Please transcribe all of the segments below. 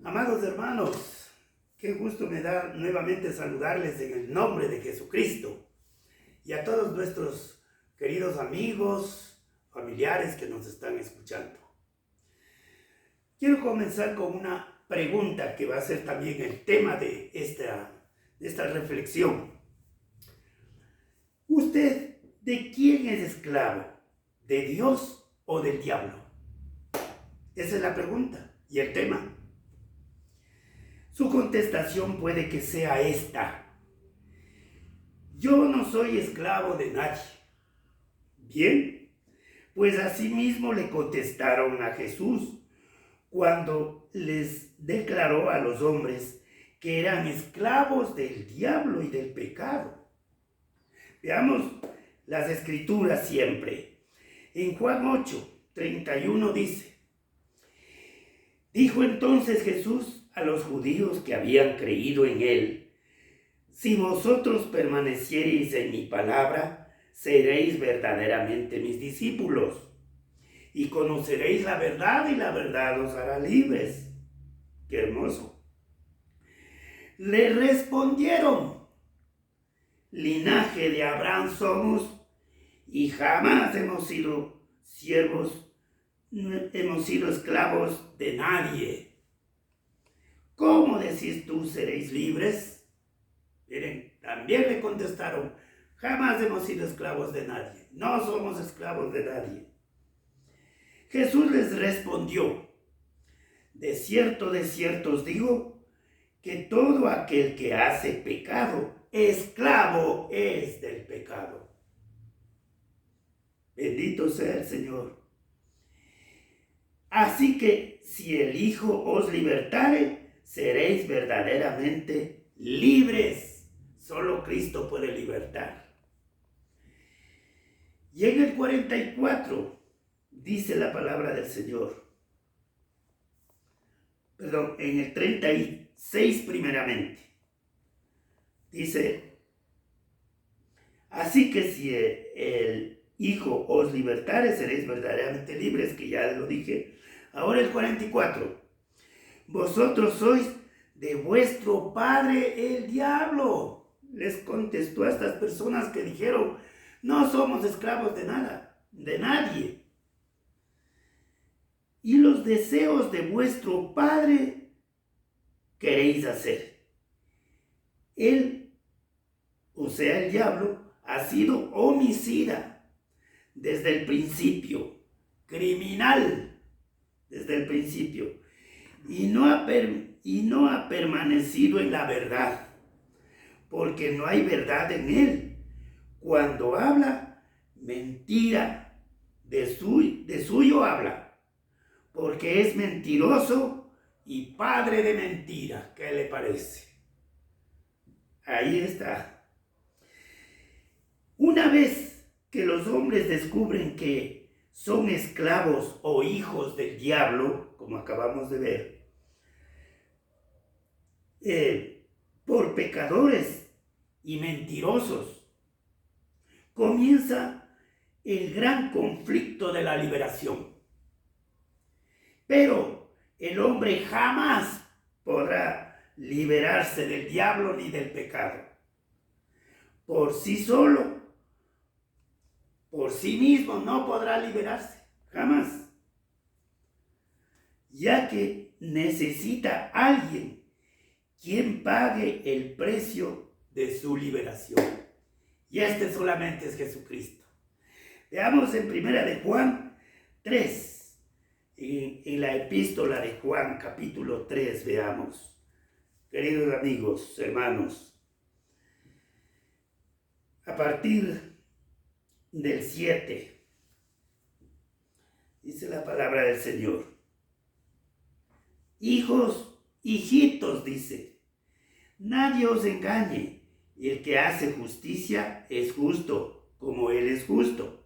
Amados hermanos, qué gusto me da nuevamente saludarles en el nombre de Jesucristo y a todos nuestros queridos amigos, familiares que nos están escuchando. Quiero comenzar con una pregunta que va a ser también el tema de esta reflexión. ¿Usted de quién es esclavo? ¿De Dios o del diablo? Esa es la pregunta y el tema. Su contestación puede que sea esta: yo no soy esclavo de nadie. Bien, pues asimismo le contestaron a Jesús cuando les declaró a los hombres que eran esclavos del diablo y del pecado. Veamos las escrituras siempre. En Juan 8:31 dice: dijo entonces Jesús a los judíos que habían creído en él: si vosotros permaneciereis en mi palabra, seréis verdaderamente mis discípulos, y conoceréis la verdad, y la verdad os hará libres. ¡Qué hermoso! Le respondieron: linaje de Abraham somos, y jamás hemos sido siervos, hemos sido esclavos de nadie. ¿Cómo decís tú seréis libres? Miren, también le contestaron: jamás hemos sido esclavos de nadie, no somos esclavos de nadie. Jesús les respondió: de cierto os digo, que todo aquel que hace pecado, esclavo es del pecado. Bendito sea el Señor. Así que si el Hijo os libertare, seréis verdaderamente libres. Solo Cristo puede libertar. Y en el 44 dice la palabra del Señor. Perdón, en el 36 primeramente. Dice: así que si el Hijo os libertare, seréis verdaderamente libres, que ya lo dije. Ahora el 44. Vosotros sois de vuestro padre el diablo. Les contestó a estas personas que dijeron: no somos esclavos de nada, de nadie. Y los deseos de vuestro padre queréis hacer. Él, o sea el diablo, ha sido homicida desde el principio, criminal desde el principio, y no ha permanecido en la verdad, porque no hay verdad en él. Cuando habla, mentira, de suyo habla, porque es mentiroso y padre de mentira. ¿Qué le parece? Ahí está. Una vez que los hombres descubren que son esclavos o hijos del diablo, como acabamos de ver, por pecadores y mentirosos, comienza el gran conflicto de la liberación. Pero el hombre jamás podrá liberarse del diablo ni del pecado. Por sí solo, por sí mismo, no podrá liberarse, jamás. Ya que necesita alguien quien pague el precio de su liberación. Y este solamente es Jesucristo. Veamos en primera de Juan 3. En la epístola de Juan, capítulo 3, veamos. Queridos amigos, hermanos, a partir del 7, dice la palabra del Señor: hijos, hijitos, dice, nadie os engañe, el que hace justicia es justo, como él es justo.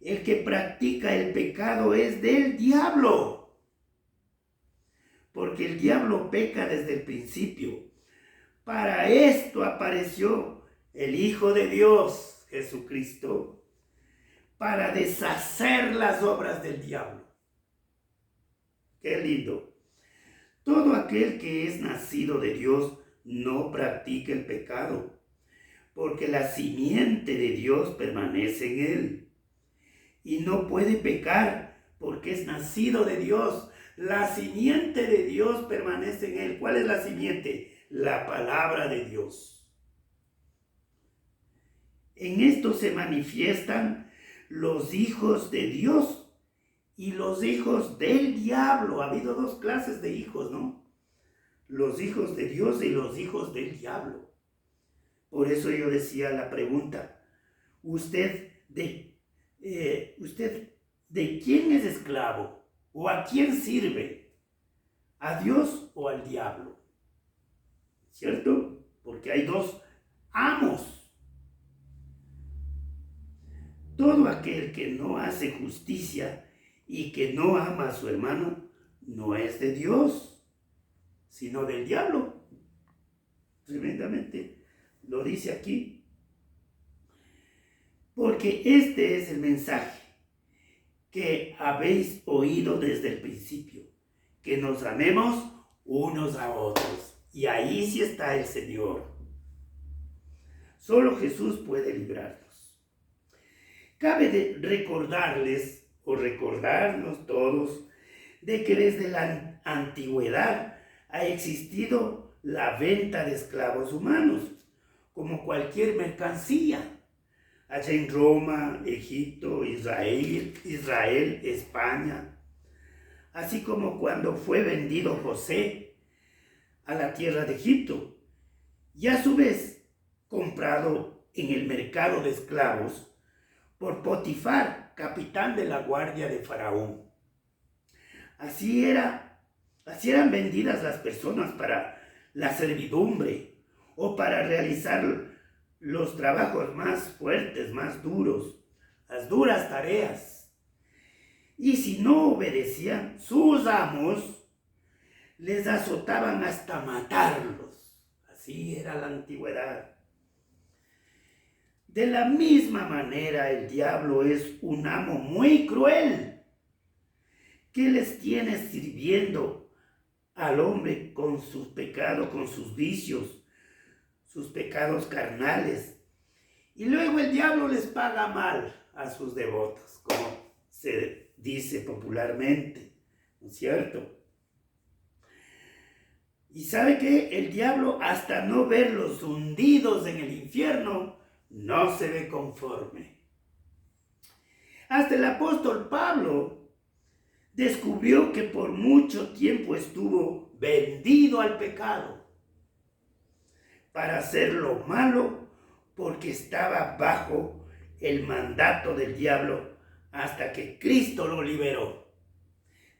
El que practica el pecado es del diablo, porque el diablo peca desde el principio. Para esto apareció el Hijo de Dios, Jesucristo, para deshacer las obras del diablo. Qué lindo. Todo aquel que es nacido de Dios no practica el pecado, porque la simiente de Dios permanece en él. Y no puede pecar porque es nacido de Dios. La simiente de Dios permanece en él. ¿Cuál es la simiente? La palabra de Dios. En esto se manifiestan los hijos de Dios y los hijos del diablo. Ha habido dos clases de hijos, ¿no? Los hijos de Dios y los hijos del diablo. Por eso yo decía la pregunta, ¿usted de quién es esclavo? ¿O a quién sirve? ¿A Dios o al diablo? ¿Cierto? Porque hay dos amos. Todo aquel que no hace justicia y que no ama a su hermano no es de Dios, sino del diablo. Tremendamente lo dice aquí. Porque este es el mensaje que habéis oído desde el principio, que nos amemos unos a otros. Y ahí sí está el Señor. Solo Jesús puede librarnos. Cabe recordarles o recordarnos todos de que desde la antigüedad ha existido la venta de esclavos humanos, como cualquier mercancía. Allá en Roma, Egipto, Israel, España, así como cuando fue vendido José a la tierra de Egipto, y a su vez comprado en el mercado de esclavos por Potifar, capitán de la guardia de Faraón. Así eran vendidas las personas para la servidumbre o para realizar los trabajos más fuertes, más duros, las duras tareas. Y si no obedecían, sus amos les azotaban hasta matarlos. Así era la antigüedad. De la misma manera, el diablo es un amo muy cruel que les tiene sirviendo al hombre con sus pecados, con sus vicios, sus pecados carnales. Y luego el diablo les paga mal a sus devotos, como se dice popularmente, ¿no es cierto? Y ¿sabe qué? El diablo, hasta no verlos hundidos en el infierno, no se ve conforme. Hasta el apóstol Pablo descubrió que por mucho tiempo estuvo vendido al pecado para hacer lo malo, porque estaba bajo el mandato del diablo hasta que Cristo lo liberó.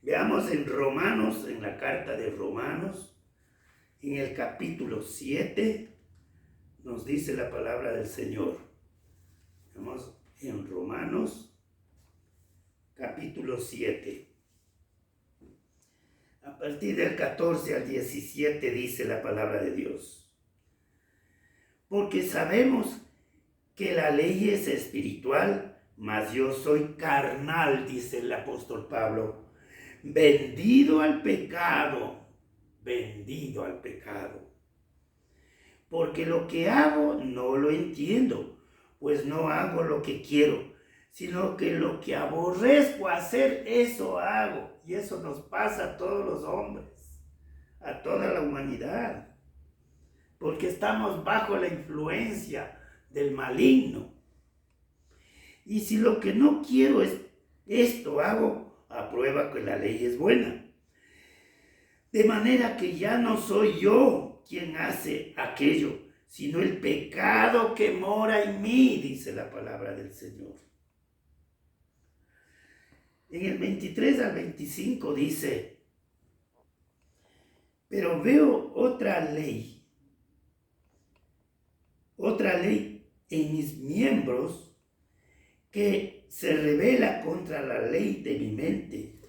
Veamos en Romanos, en la carta de Romanos, en el capítulo 7, nos dice la palabra del Señor. Vamos en Romanos, capítulo 7. A partir del 14 al 17 dice la palabra de Dios. Porque sabemos que la ley es espiritual, mas yo soy carnal, dice el apóstol Pablo, vendido al pecado. Porque lo que hago no lo entiendo, pues no hago lo que quiero, sino que lo que aborrezco hacer, eso hago. Y eso nos pasa a todos los hombres, a toda la humanidad, porque estamos bajo la influencia del maligno. Y si lo que no quiero es esto hago, aprueba que la ley es buena. De manera que ya no soy yo quien hace aquello, sino el pecado que mora en mí, dice la palabra del Señor. En el 23 al 25 dice, pero veo otra ley en mis miembros que se rebela contra la ley de mi mente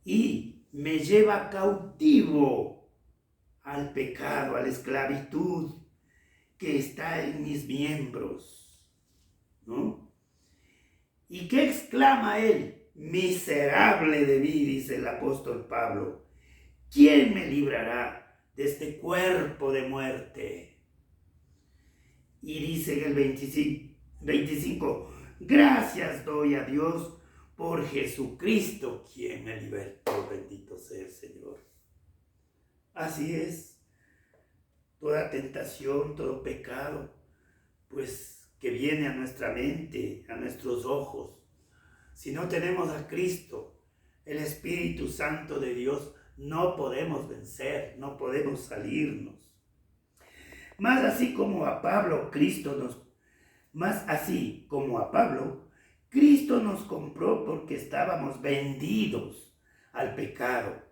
y me lleva cautivo al pecado, a la esclavitud que está en mis miembros, ¿no? ¿Y qué exclama él? Miserable de mí, dice el apóstol Pablo. ¿quién me librará de este cuerpo de muerte? Y dice en el 25, gracias doy a Dios por Jesucristo, quien me libertó, bendito sea el Señor. Así es, toda tentación, todo pecado, pues que viene a nuestra mente, a nuestros ojos. Si no tenemos a Cristo, el Espíritu Santo de Dios, no podemos vencer, no podemos salirnos. Más así como a Pablo, Cristo nos compró porque estábamos vendidos al pecado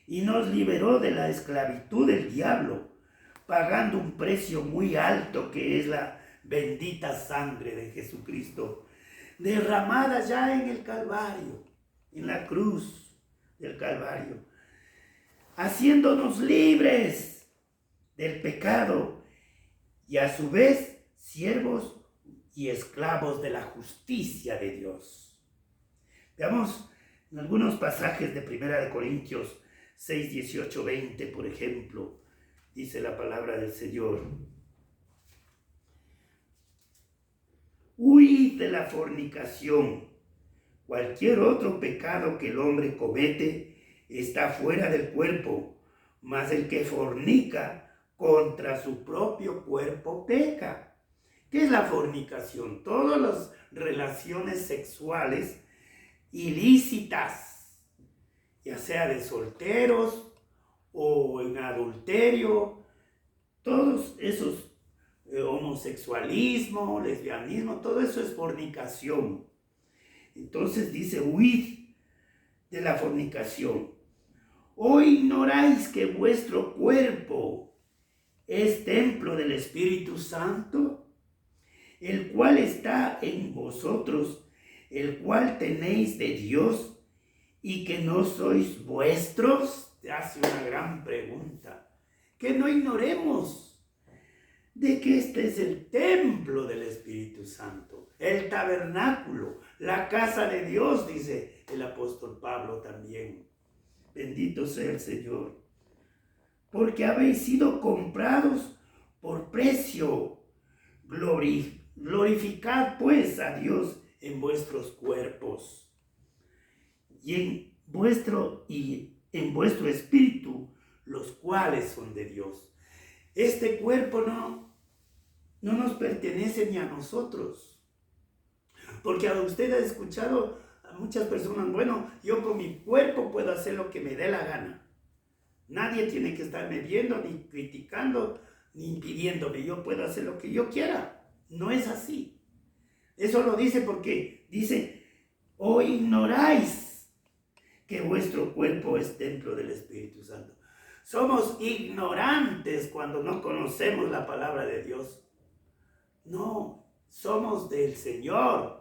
y nos liberó de la esclavitud del diablo, pagando un precio muy alto que es la bendita sangre de Jesucristo, derramada ya en el Calvario, en la cruz del Calvario, haciéndonos libres del pecado y a su vez siervos y esclavos de la justicia de Dios. Veamos en algunos pasajes de 1 Corintios 6, 18, 20, por ejemplo, dice la palabra del Señor. Huid de la fornicación. Cualquier otro pecado que el hombre comete está fuera del cuerpo, mas el que fornica contra su propio cuerpo peca. ¿Qué es la fornicación? Todas las relaciones sexuales ilícitas, ya sea de solteros o en adulterio, todos esos homosexualismo, lesbianismo, todo eso es fornicación. Entonces dice, huid de la fornicación. ¿O ignoráis que vuestro cuerpo es templo del Espíritu Santo, el cual está en vosotros, el cual tenéis de Dios, y que no sois vuestros? Te hace una gran pregunta. Que no ignoremos de que este es el templo del Espíritu Santo, el tabernáculo, la casa de Dios, dice el apóstol Pablo también. Bendito sea el Señor. Porque habéis sido comprados por precio. Glorificad pues a Dios en vuestros cuerpos y en vuestro espíritu, los cuales son de Dios. Este cuerpo no nos pertenece ni a nosotros. Porque usted ha escuchado a muchas personas, bueno, yo con mi cuerpo puedo hacer lo que me dé la gana. Nadie tiene que estarme viendo, ni criticando, ni impidiéndome. Yo puedo hacer lo que yo quiera. No es así. Eso lo dice porque dice, o ignoráis que vuestro cuerpo es templo del Espíritu Santo. Somos ignorantes cuando no conocemos la palabra de Dios. No, somos del Señor.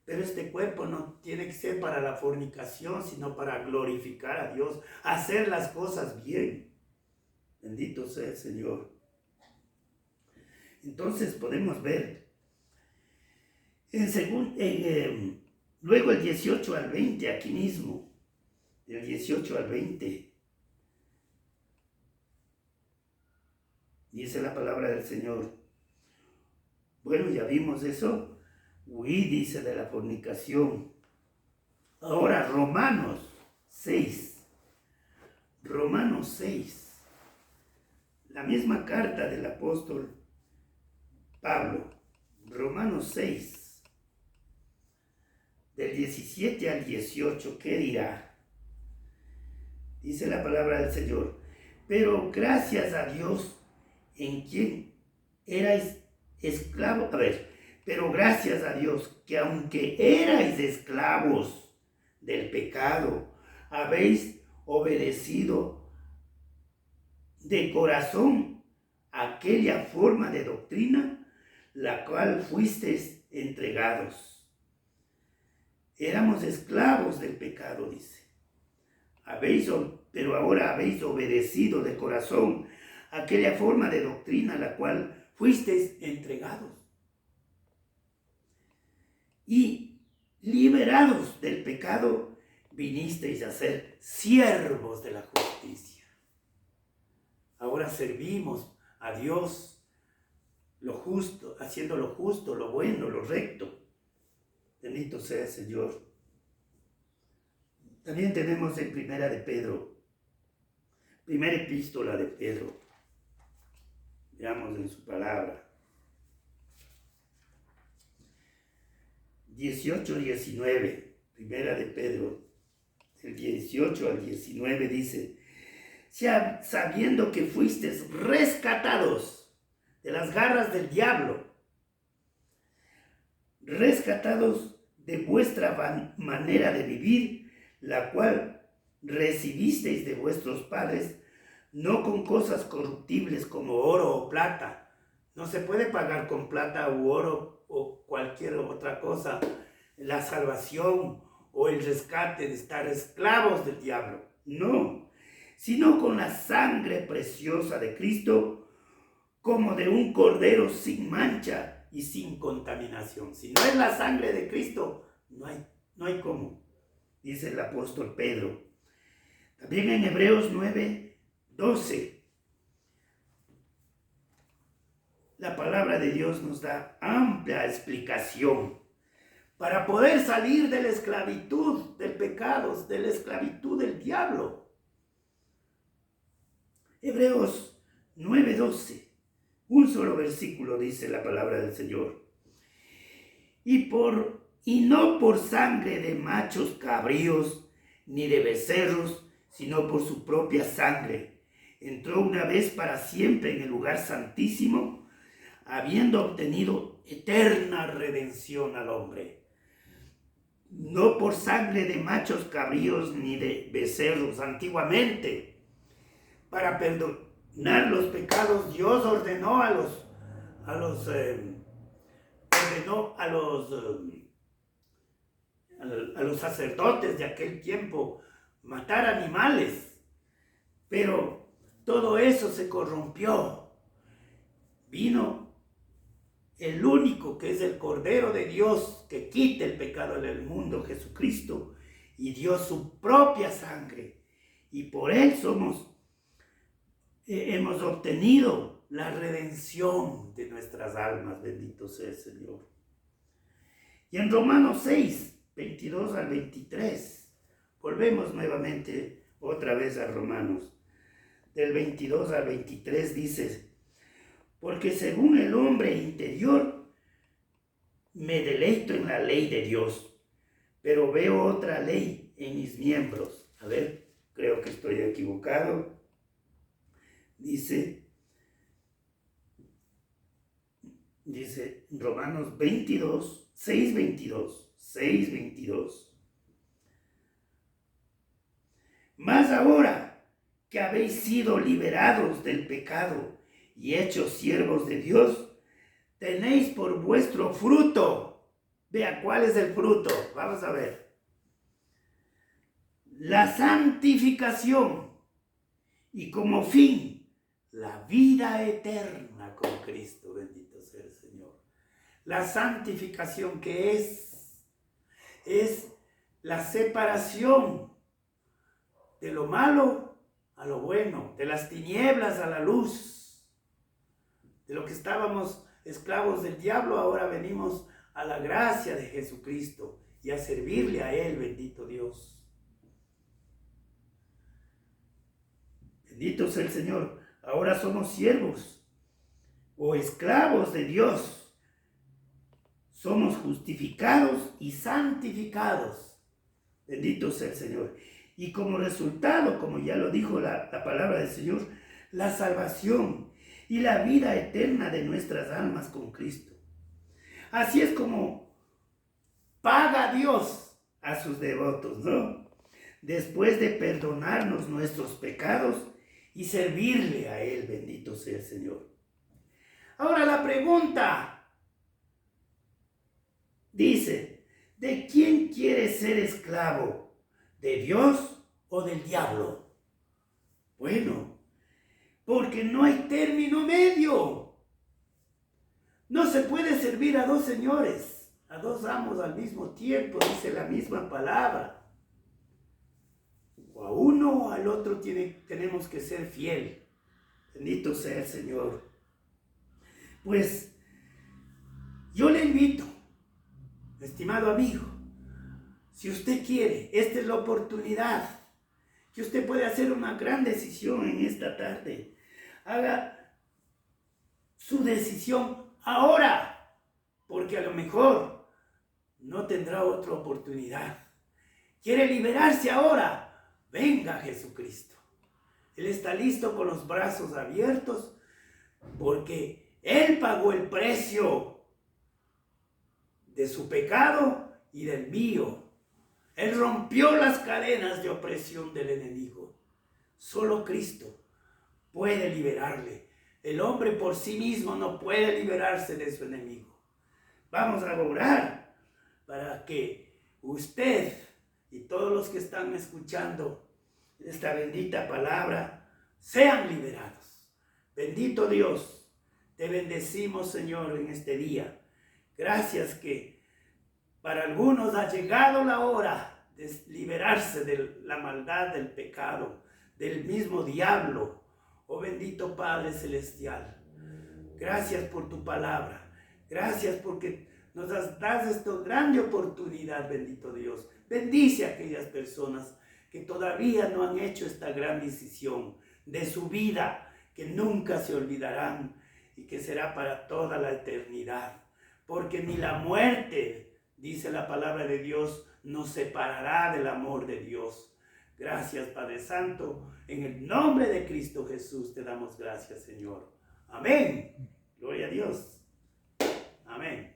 Pero este cuerpo no tiene que ser para la fornicación, sino para glorificar a Dios, hacer las cosas bien. Bendito sea el Señor. Entonces podemos ver, luego el 18 al 20, aquí mismo, del 18 al 20, dice la palabra del Señor. Bueno, ya vimos eso. Huí, dice, de la fornicación. Ahora, Romanos 6. Romanos 6. La misma carta del apóstol Pablo. Romanos 6. Del 17 al 18, ¿qué dirá? Dice la palabra del Señor. Pero gracias a Dios, en quien erais esclavos. Pero gracias a Dios que aunque erais esclavos del pecado, habéis obedecido de corazón aquella forma de doctrina la cual fuisteis entregados. Éramos esclavos del pecado, dice. Pero ahora habéis obedecido de corazón aquella forma de doctrina la cual fuisteis entregados. Y liberados del pecado, vinisteis a ser siervos de la justicia. Ahora servimos a Dios lo justo, haciendo lo justo, lo bueno, lo recto. Bendito sea el Señor. También tenemos en primera epístola de Pedro. Veamos en su palabra. 18-19, primera de Pedro, del 18 al 19 dice: sabiendo que fuisteis rescatados de las garras del diablo, rescatados de vuestra manera de vivir, la cual recibisteis de vuestros padres, no con cosas corruptibles como oro o plata. No se puede pagar con plata u oro o cualquier otra cosa la salvación o el rescate de estar esclavos del diablo. No, sino con la sangre preciosa de Cristo, como de un cordero sin mancha y sin contaminación. Si no es la sangre de Cristo, no hay cómo, dice el apóstol Pedro. También en Hebreos 9:12, la palabra de Dios nos da amplia explicación para poder salir de la esclavitud del pecado, de la esclavitud del diablo. Hebreos 9:12, un solo versículo dice la palabra del Señor. Y no por sangre de machos cabríos ni de becerros, sino por su propia sangre, entró una vez para siempre en el lugar santísimo, habiendo obtenido eterna redención al hombre. No por sangre de machos cabríos ni de becerros. Antiguamente, para perdonar los pecados, Dios ordenó a los sacerdotes de aquel tiempo matar animales, pero todo eso se corrompió. Vino el único que es el Cordero de Dios que quita el pecado del mundo, Jesucristo, y dio su propia sangre, y por él hemos obtenido la redención de nuestras almas. Bendito sea el Señor. Y en Romanos 6:22 al 23, volvemos nuevamente otra vez a Romanos, del 22 al 23 dice: porque según el hombre interior me deleito en la ley de Dios, pero veo otra ley en mis miembros. A ver, creo que estoy equivocado. Dice Romanos 6:22. Mas ahora que habéis sido liberados del pecado y hechos siervos de Dios, tenéis por vuestro fruto. Vea, ¿cuál es el fruto? Vamos a ver. La santificación, y como fin, la vida eterna con Cristo. Bendito sea el Señor. La santificación, que es la separación de lo malo a lo bueno, de las tinieblas a la luz, de lo que estábamos esclavos del diablo, ahora venimos a la gracia de Jesucristo y a servirle a Él. Bendito Dios. Bendito sea el Señor. Ahora somos siervos o esclavos de Dios. Somos justificados y santificados. Bendito sea el Señor. Y como resultado, como ya lo dijo la palabra del Señor, la salvación y la vida eterna de nuestras almas con Cristo. Así es como paga Dios a sus devotos, ¿no? Después de perdonarnos nuestros pecados y servirle a Él. Bendito sea el Señor. Ahora la pregunta dice: ¿de quién quiere ser esclavo? ¿De Dios o del diablo? Bueno, porque no hay término medio. No se puede servir a dos señores, a dos amos al mismo tiempo, dice la misma palabra. O a uno o al otro tenemos que ser fiel. Bendito sea el Señor. Pues yo le invito, estimado amigo, si usted quiere, esta es la oportunidad que usted puede hacer una gran decisión en esta tarde. Haga su decisión ahora, porque a lo mejor no tendrá otra oportunidad. ¿Quiere liberarse ahora? Venga Jesucristo. Él está listo con los brazos abiertos porque Él pagó el precio de su pecado y del mío. Él rompió las cadenas de opresión del enemigo. Solo Cristo puede liberarle. El hombre por sí mismo no puede liberarse de su enemigo. Vamos a orar para que usted y todos los que están escuchando esta bendita palabra sean liberados. Bendito Dios, te bendecimos, Señor, en este día. Gracias que para algunos ha llegado la hora de liberarse de la maldad, del pecado, del mismo diablo. Oh bendito Padre Celestial, gracias por tu palabra. Gracias porque nos das esta grande oportunidad, bendito Dios. Bendice a aquellas personas que todavía no han hecho esta gran decisión de su vida, que nunca se olvidarán y que será para toda la eternidad. Porque ni la muerte, dice la palabra de Dios, nos separará del amor de Dios. Gracias, Padre Santo. En el nombre de Cristo Jesús te damos gracias, Señor. Amén. Gloria a Dios. Amén.